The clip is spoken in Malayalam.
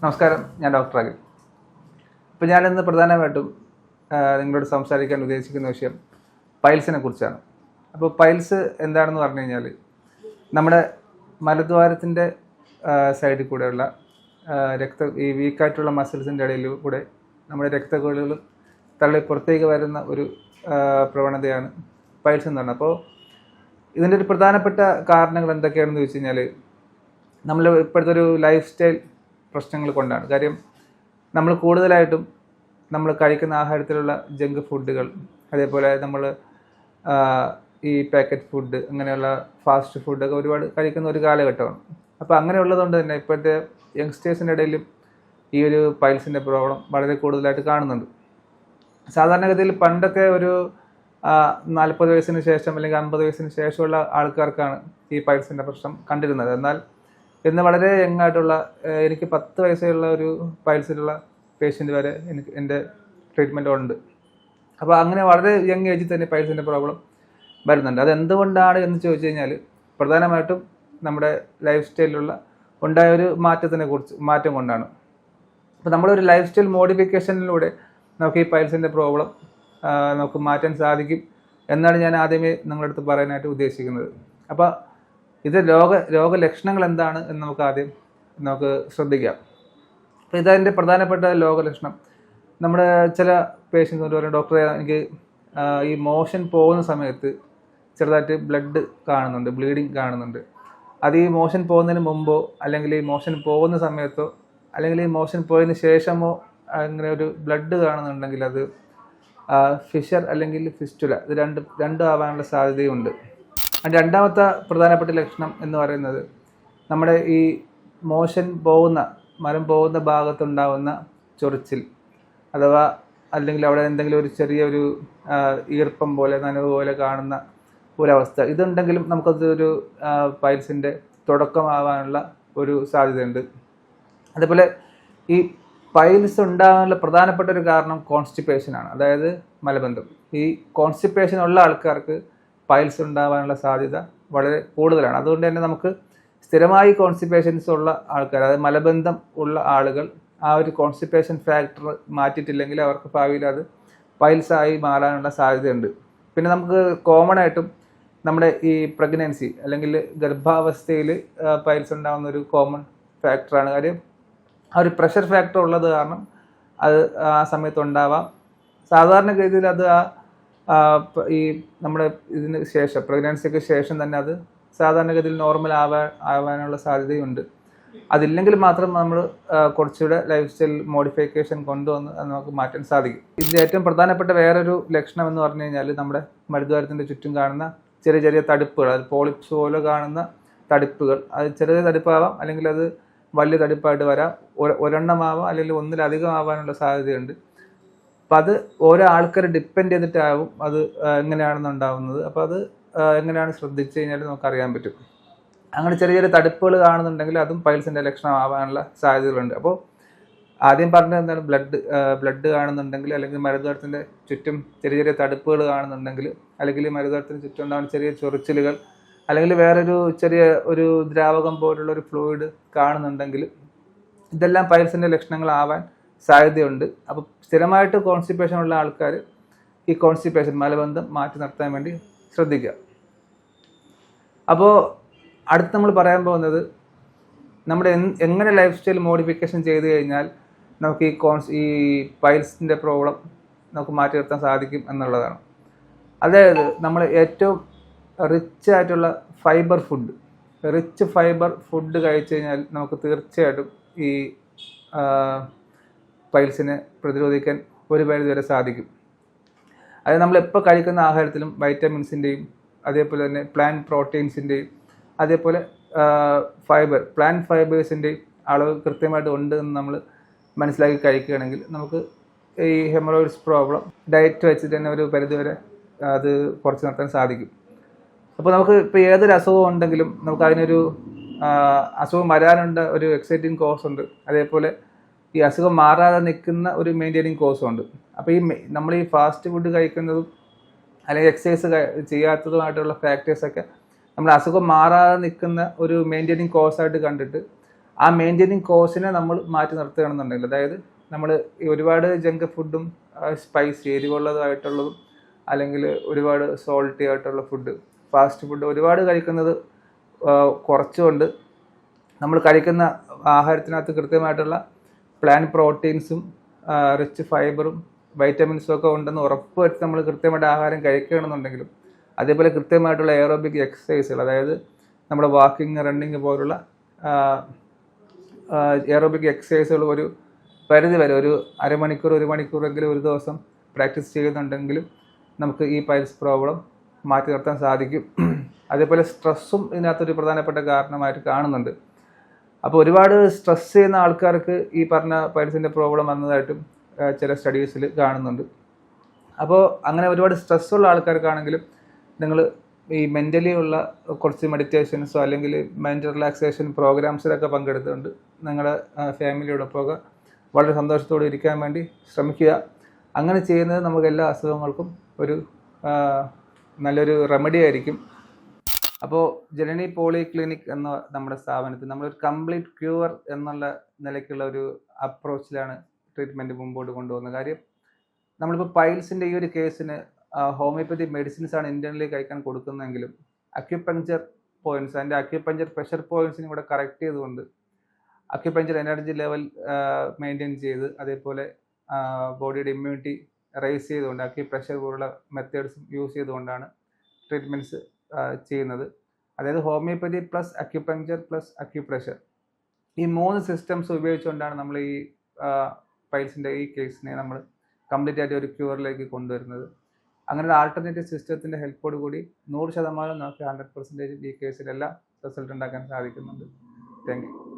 നമസ്കാരം, ഞാൻ ഡോക്ടർ അഖിൽ. ഇപ്പോൾ ഞാനിന്ന് പ്രധാനമായിട്ടും നിങ്ങളോട് സംസാരിക്കാൻ ഉദ്ദേശിക്കുന്ന വിഷയം പൈൽസിനെ കുറിച്ചാണ്. അപ്പോൾ പൈൽസ് എന്താണെന്ന് പറഞ്ഞു കഴിഞ്ഞാൽ നമ്മുടെ മലദ്വാരത്തിൻ്റെ സൈഡിൽ കൂടെയുള്ള ഈ വീക്കായിട്ടുള്ള മസിൽസിൻ്റെ ഇടയിൽ കൂടെ നമ്മുടെ രക്തക്കുഴലുകൾ തള്ളി പുറത്തേക്ക് വരുന്ന ഒരു പ്രവണതയാണ് പൈൽസ് എന്ന് പറയുന്നത്. അപ്പോൾ ഇതിൻ്റെ ഒരു പ്രധാനപ്പെട്ട കാരണങ്ങൾ എന്തൊക്കെയാണെന്ന് ചോദിച്ചു കഴിഞ്ഞാൽ നമ്മൾ ഇപ്പോഴത്തെ ഒരു ലൈഫ് സ്റ്റൈൽ പ്രശ്നങ്ങൾ കൊണ്ടാണ്. കാര്യം നമ്മൾ കൂടുതലായിട്ടും നമ്മൾ കഴിക്കുന്ന ആഹാരത്തിലുള്ള ജങ്ക് ഫുഡുകൾ, അതേപോലെ നമ്മൾ ഈ പാക്കറ്റ് ഫുഡ്, അങ്ങനെയുള്ള ഫാസ്റ്റ് ഫുഡൊക്കെ ഒരുപാട് കഴിക്കുന്ന ഒരു കാലഘട്ടമാണ്. അപ്പോൾ അങ്ങനെയുള്ളതുകൊണ്ട് തന്നെ ഇപ്പോഴത്തെ യങ്സ്റ്റേഴ്സിൻ്റെ ഇടയിലും ഈ ഒരു പൈൽസിൻ്റെ പ്രോബ്ലം വളരെ കൂടുതലായിട്ട് കാണുന്നുണ്ട്. സാധാരണഗതിയിൽ പണ്ടൊക്കെ ഒരു 40 വയസ്സിന് ശേഷം അല്ലെങ്കിൽ 50 വയസ്സിന് ശേഷമുള്ള ആൾക്കാർക്കാണ് ഈ പൈൽസിൻ്റെ പ്രശ്നം കണ്ടിരുന്നത്. എന്നാൽ ഇന്ന് വളരെ യങ്ങായിട്ടുള്ള എനിക്ക് 10 വയസ്സുള്ള ഒരു പൈൽസിലുള്ള പേഷ്യൻ്റ് വരെ എൻ്റെ ട്രീറ്റ്മെൻ്റ് ഉണ്ട്. അപ്പോൾ അങ്ങനെ വളരെ യങ് ഏജിൽ തന്നെ പൈൽസിൻ്റെ പ്രോബ്ലം വരുന്നുണ്ട്. അതെന്തുകൊണ്ടാണ് എന്ന് ചോദിച്ചു കഴിഞ്ഞാൽ പ്രധാനമായിട്ടും നമ്മുടെ ലൈഫ് സ്റ്റൈലിലുള്ള ഉണ്ടായ ഒരു മാറ്റം കൊണ്ടാണ്. അപ്പോൾ നമ്മളൊരു ലൈഫ് സ്റ്റൈൽ മോഡിഫിക്കേഷനിലൂടെ നമുക്ക് ഈ പൈൽസിൻ്റെ പ്രോബ്ലം നമുക്ക് മാറ്റാൻ സാധിക്കും എന്നാണ് ഞാൻ ആദ്യമേ നിങ്ങളുടെ അടുത്ത് പറയാനായിട്ട് ഉദ്ദേശിക്കുന്നത്. അപ്പോൾ ഇത് രോഗലക്ഷണങ്ങൾ എന്താണ് എന്ന് നമുക്ക് ശ്രദ്ധിക്കാം. അപ്പോൾ ഇതതിൻ്റെ പ്രധാനപ്പെട്ട രോഗലക്ഷണം. നമ്മുടെ ചില പേഷ്യൻസ് കൊണ്ട് പറയും, ഡോക്ടറെ എനിക്ക് ഈ മോഷൻ പോകുന്ന സമയത്ത് ചെറുതായിട്ട് ബ്ലഡ് കാണുന്നുണ്ട്, ബ്ലീഡിങ് കാണുന്നുണ്ട്. അത് ഈ മോഷൻ പോകുന്നതിന് മുമ്പോ അല്ലെങ്കിൽ ഈ മോഷൻ പോകുന്ന സമയത്തോ അല്ലെങ്കിൽ ഈ മോഷൻ പോയതിന് ശേഷമോ അങ്ങനെ ഒരു ബ്ലഡ് കാണുന്നുണ്ടെങ്കിൽ അത് ഫിഷർ അല്ലെങ്കിൽ ഫിസ്റ്റുല, ഇത് രണ്ടും ആവാനുള്ള സാധ്യതയുണ്ട്. രണ്ടാമത്തെ പ്രധാനപ്പെട്ട ലക്ഷണം എന്ന് പറയുന്നത് നമ്മുടെ ഈ മലം പോകുന്ന ഭാഗത്തുണ്ടാവുന്ന ചൊറിച്ചിൽ, അഥവാ അല്ലെങ്കിൽ അവിടെ എന്തെങ്കിലും ഒരു ചെറിയൊരു ഈർപ്പം പോലെ നനവ് പോലെ കാണുന്ന ഒരവസ്ഥ, ഇതുണ്ടെങ്കിലും നമുക്കതൊരു പൈൽസിൻ്റെ തുടക്കമാവാനുള്ള ഒരു സാധ്യതയുണ്ട്. അതേപോലെ ഈ പൈൽസ് ഉണ്ടാകാനുള്ള പ്രധാനപ്പെട്ട ഒരു കാരണം കോൺസ്റ്റിപ്പേഷനാണ്, അതായത് മലബന്ധം. ഈ കോൺസ്റ്റിപ്പേഷൻ ഉള്ള ആൾക്കാർക്ക് പൈൽസ് ഉണ്ടാകാനുള്ള സാധ്യത വളരെ കൂടുതലാണ്. അതുകൊണ്ട് തന്നെ നമുക്ക് സ്ഥിരമായി കോൺസ്റ്റിപ്പേഷൻസ് ഉള്ള ആൾക്കാർ, അതായത് മലബന്ധം ഉള്ള ആളുകൾ ആ ഒരു കോൺസ്റ്റിപ്പേഷൻ ഫാക്ടർ മാറ്റിയിട്ടില്ലെങ്കിൽ അവർക്ക് ഭാവിയിൽ അത് പൈൽസായി മാറാനുള്ള സാധ്യതയുണ്ട്. പിന്നെ നമുക്ക് കോമൺ ആയിട്ടും നമ്മുടെ ഈ പ്രഗ്നൻസി അല്ലെങ്കിൽ ഗർഭാവസ്ഥയിൽ പൈൽസ് ഉണ്ടാകുന്ന ഒരു കോമൺ ഫാക്ടറാണ്. കാര്യം ആ ഒരു പ്രഷർ ഫാക്ടർ ഉള്ളത് കാരണം അത് ആ സമയത്ത് ഉണ്ടാവാം. സാധാരണഗതിയിൽ അത് ഈ നമ്മുടെ ഇതിന് ശേഷം പ്രഗ്നൻസിക്ക് ശേഷം തന്നെ അത് സാധാരണഗതിയിൽ നോർമൽ ആവാനുള്ള സാധ്യതയുണ്ട്. അതില്ലെങ്കിൽ മാത്രം നമ്മൾ കുറച്ചുകൂടെ ലൈഫ് സ്റ്റൈൽ മോഡിഫിക്കേഷൻ കൊണ്ടുവന്ന് അത് നമുക്ക് മാറ്റാൻ സാധിക്കും. ഇതിൻ്റെ ഏറ്റവും പ്രധാനപ്പെട്ട വേറൊരു ലക്ഷണം എന്ന് പറഞ്ഞു കഴിഞ്ഞാൽ നമ്മുടെ മലദ്വാരത്തിൻ്റെ ചുറ്റും കാണുന്ന ചെറിയ ചെറിയ തടിപ്പുകൾ, അത് പോളിപ്സ് പോലെ കാണുന്ന തടിപ്പുകൾ, അത് ചെറിയ തടിപ്പാവാം അല്ലെങ്കിൽ അത് വലിയ തടിപ്പായിട്ട് വരാം, ഒരെണ്ണമാവാം അല്ലെങ്കിൽ ഒന്നിലധികം ആവാനുള്ള സാധ്യതയുണ്ട്. അപ്പം അത് ഓരോ ആൾക്കാരെ ഡിപ്പെൻഡ് ചെയ്തിട്ടാവും അത് എങ്ങനെയാണെന്നുണ്ടാവുന്നത്. അപ്പോൾ അത് എങ്ങനെയാണ് ശ്രദ്ധിച്ചു കഴിഞ്ഞാൽ നമുക്കറിയാൻ പറ്റും. അങ്ങനെ ചെറിയ ചെറിയ തടുപ്പുകൾ കാണുന്നുണ്ടെങ്കിൽ അതും പൈൽസിൻ്റെ ലക്ഷണം ആവാനുള്ള സാധ്യതകളുണ്ട്. അപ്പോൾ ആദ്യം പറഞ്ഞത് എന്താണ്, ബ്ലഡ് കാണുന്നുണ്ടെങ്കിൽ അല്ലെങ്കിൽ മലദ്വാരത്തിൻ്റെ ചുറ്റും ചെറിയ ചെറിയ തടുപ്പുകൾ കാണുന്നുണ്ടെങ്കിൽ അല്ലെങ്കിൽ മലദ്വാരത്തിന് ചുറ്റും ഉണ്ടാകുന്ന ചെറിയ ചൊറിച്ചിലുകൾ അല്ലെങ്കിൽ വേറൊരു ചെറിയ ഒരു ദ്രാവകം പോലുള്ള ഒരു ഫ്ലൂയിഡ് കാണുന്നുണ്ടെങ്കിൽ ഇതെല്ലാം പൈൽസിൻ്റെ ലക്ഷണങ്ങളാവാൻ സാധ്യതയുണ്ട്. അപ്പോൾ സ്ഥിരമായിട്ട് കോൺസ്റ്റിപ്പേഷൻ ഉള്ള ആൾക്കാർ ഈ കോൺസ്റ്റിപ്പേഷൻ മലബന്ധം മാറ്റി നിർത്താൻ വേണ്ടി ശ്രദ്ധിക്കുക. അപ്പോൾ അടുത്ത് നമ്മൾ പറയാൻ പോകുന്നത് നമ്മുടെ എങ്ങനെ ലൈഫ് സ്റ്റൈൽ മോഡിഫിക്കേഷൻ ചെയ്ത് കഴിഞ്ഞാൽ നമുക്ക് ഈ പൈൽസിൻ്റെ പ്രോബ്ലം നമുക്ക് മാറ്റി നിർത്താൻ സാധിക്കും എന്നുള്ളതാണ്. അതായത് നമ്മൾ ഏറ്റവും റിച്ച് ആയിട്ടുള്ള ഫൈബർ ഫുഡ് കഴിച്ചു കഴിഞ്ഞാൽ നമുക്ക് തീർച്ചയായിട്ടും ഈ പൈൽസിനെ പ്രതിരോധിക്കാൻ ഒരു പരിധി വരെ സാധിക്കും. അത് നമ്മളെപ്പോൾ കഴിക്കുന്ന ആഹാരത്തിലും വൈറ്റമിൻസിൻ്റെയും അതേപോലെ തന്നെ പ്ലാന്റ് പ്രോട്ടീൻസിൻ്റെയും അതേപോലെ പ്ലാന്റ് ഫൈബേഴ്സിൻ്റെയും അളവ് കൃത്യമായിട്ട് ഉണ്ട് എന്ന് നമ്മൾ മനസ്സിലാക്കി കഴിക്കുകയാണെങ്കിൽ നമുക്ക് ഈ ഹെമറോയിഡ്സ് പ്രോബ്ലം ഡയറ്റ് വെച്ചിട്ട് തന്നെ ഒരു പരിധി വരെ അത് കുറച്ച് നിർത്താൻ സാധിക്കും. അപ്പോൾ നമുക്ക് ഇപ്പോൾ ഏതൊരു അസുഖം ഉണ്ടെങ്കിലും നമുക്ക് അതിനൊരു അസുഖം വരാനുണ്ട് ഒരു എക്സൈറ്റിംഗ് കോസ് ഉണ്ട്, അതേപോലെ ഈ അസുഖം മാറാതെ നിൽക്കുന്ന ഒരു മെയിൻറ്റെയിനിങ് കോസും ഉണ്ട്. അപ്പോൾ നമ്മൾ ഈ ഫാസ്റ്റ് ഫുഡ് കഴിക്കുന്നതും അല്ലെങ്കിൽ എക്സസൈസ് ചെയ്യാത്തതുമായിട്ടുള്ള ഫാക്ടേഴ്സൊക്കെ നമ്മൾ അസുഖം മാറാതെ നിൽക്കുന്ന ഒരു മെയിൻറ്റെയിനിങ് കോസായിട്ട് കണ്ടിട്ട് ആ മെയിൻറ്റെയിനിങ് കോസിനെ നമ്മൾ മാറ്റി നിർത്തുകയാണെന്നുണ്ടെങ്കിൽ, അതായത് നമ്മൾ ഈ ഒരുപാട് ജങ്ക് ഫുഡും സ്പൈസി എരിവുള്ളതായിട്ടുള്ളതും അല്ലെങ്കിൽ ഒരുപാട് സോൾട്ടി ആയിട്ടുള്ള ഫുഡ്, ഫാസ്റ്റ് ഫുഡ് ഒരുപാട് കഴിക്കുന്നത് കുറച്ചുകൊണ്ട് നമ്മൾ കഴിക്കുന്ന ആഹാരത്തിനകത്ത് കൃത്യമായിട്ടുള്ള പ്ലാന്റ് പ്രോട്ടീൻസും റിച്ച് ഫൈബറും വൈറ്റമിൻസും ഒക്കെ ഉണ്ടെന്ന് ഉറപ്പ് വരുത്തി നമ്മൾ കൃത്യമായിട്ട് ആഹാരം കഴിക്കുകയാണെന്നുണ്ടെങ്കിലും, അതേപോലെ കൃത്യമായിട്ടുള്ള എയറോബിക് എക്സസൈസുകൾ, അതായത് നമ്മുടെ വാക്കിംഗ്, റണ്ണിങ് പോലുള്ള എയറോബിക് എക്സസൈസുകൾ ഒരു പരിധി വരെ ഒരു അരമണിക്കൂർ 1 മണിക്കൂറെങ്കിലും ഒരു ദിവസം പ്രാക്ടീസ് ചെയ്യുന്നുണ്ടെങ്കിലും നമുക്ക് ഈ പൈൽസ് പ്രോബ്ലം മാറ്റി നിർത്താൻ സാധിക്കും. അതേപോലെ സ്ട്രെസ്സും ഇതിനകത്തൊരു പ്രധാനപ്പെട്ട കാരണമായിട്ട് കാണുന്നുണ്ട്. അപ്പോൾ ഒരുപാട് സ്ട്രെസ് ചെയ്യുന്ന ആൾക്കാർക്ക് ഈ പറഞ്ഞ പൈൽസിൻ്റെ പ്രോബ്ലം വന്നതായിട്ടും ചില സ്റ്റഡീസിൽ കാണുന്നുണ്ട്. അപ്പോൾ അങ്ങനെ ഒരുപാട് സ്ട്രെസ്സുള്ള ആൾക്കാർക്കാണെങ്കിലും നിങ്ങൾ ഈ മെൻ്റലി ഉള്ള കുറച്ച് മെഡിറ്റേഷൻസോ അല്ലെങ്കിൽ മൈൻഡ് റിലാക്സേഷൻ പ്രോഗ്രാംസിലൊക്കെ പങ്കെടുത്തുകൊണ്ട് നിങ്ങളുടെ ഫാമിലിയോടൊപ്പമൊക്കെ വളരെ സന്തോഷത്തോടെ ഇരിക്കാൻ വേണ്ടി ശ്രമിക്കുക. അങ്ങനെ ചെയ്യുന്നത് നമുക്ക് എല്ലാ അസുഖങ്ങൾക്കും ഒരു നല്ലൊരു റെമഡി ആയിരിക്കും. അപ്പോൾ ജനനി പോളി ക്ലിനിക് എന്ന നമ്മുടെ സ്ഥാപനത്തിൽ നമ്മളൊരു കംപ്ലീറ്റ് ക്യൂർ എന്നുള്ള നിലയ്ക്കുള്ള ഒരു അപ്രോച്ചിലാണ് ട്രീറ്റ്മെൻറ്റ് മുമ്പോട്ട് കൊണ്ടുപോകുന്നത്. കാര്യം നമ്മളിപ്പോൾ പൈൽസിൻ്റെ ഈ ഒരു കേസിന് ഹോമിയോപ്പതി മെഡിസിൻസ് ആണ് ഇന്റേണലി കഴിക്കാൻ കൊടുക്കുന്നതെങ്കിലും അക്യുപങ്ചർ പോയിന്റ്സ്, അതിൻ്റെ അക്യുപങ്ചർ പ്രഷർ പോയിന്റ്സിനും കൂടെ കറക്റ്റ് ചെയ്തുകൊണ്ട് അക്യുപങ്ചർ എനർജി ലെവൽ മെയിൻറ്റെയിൻ ചെയ്ത് അതേപോലെ ബോഡിയുടെ ഇമ്മ്യൂണിറ്റി റൈസ് ചെയ്തുകൊണ്ട് അക്യുപ്രഷർ പോലുള്ള മെത്തേഡ്സ് യൂസ് ചെയ്തുകൊണ്ടാണ് ട്രീറ്റ്മെൻറ്റ്സ് ചെയ്യുന്നത്. അതായത് homeopathy plus acupuncture plus acupressure, ഈ 3 സിസ്റ്റംസ് ഉപയോഗിച്ചുകൊണ്ടാണ് നമ്മൾ ഈ പൈൽസിൻ്റെ ഈ കേസിനെ നമ്മൾ കംപ്ലീറ്റ് ആയിട്ട് ഒരു ക്യൂറിലേക്ക് കൊണ്ടുവരുന്നത്. അങ്ങനെ ഒരു ആൾട്ടർനേറ്റീവ് സിസ്റ്റത്തിൻ്റെ ഹെൽപ്പോട് കൂടി 100% നമുക്ക് 100% ഈ കേസിലെല്ലാം റിസൾട്ട് ഉണ്ടാക്കാൻ സാധിക്കുന്നുണ്ട്. Thank you.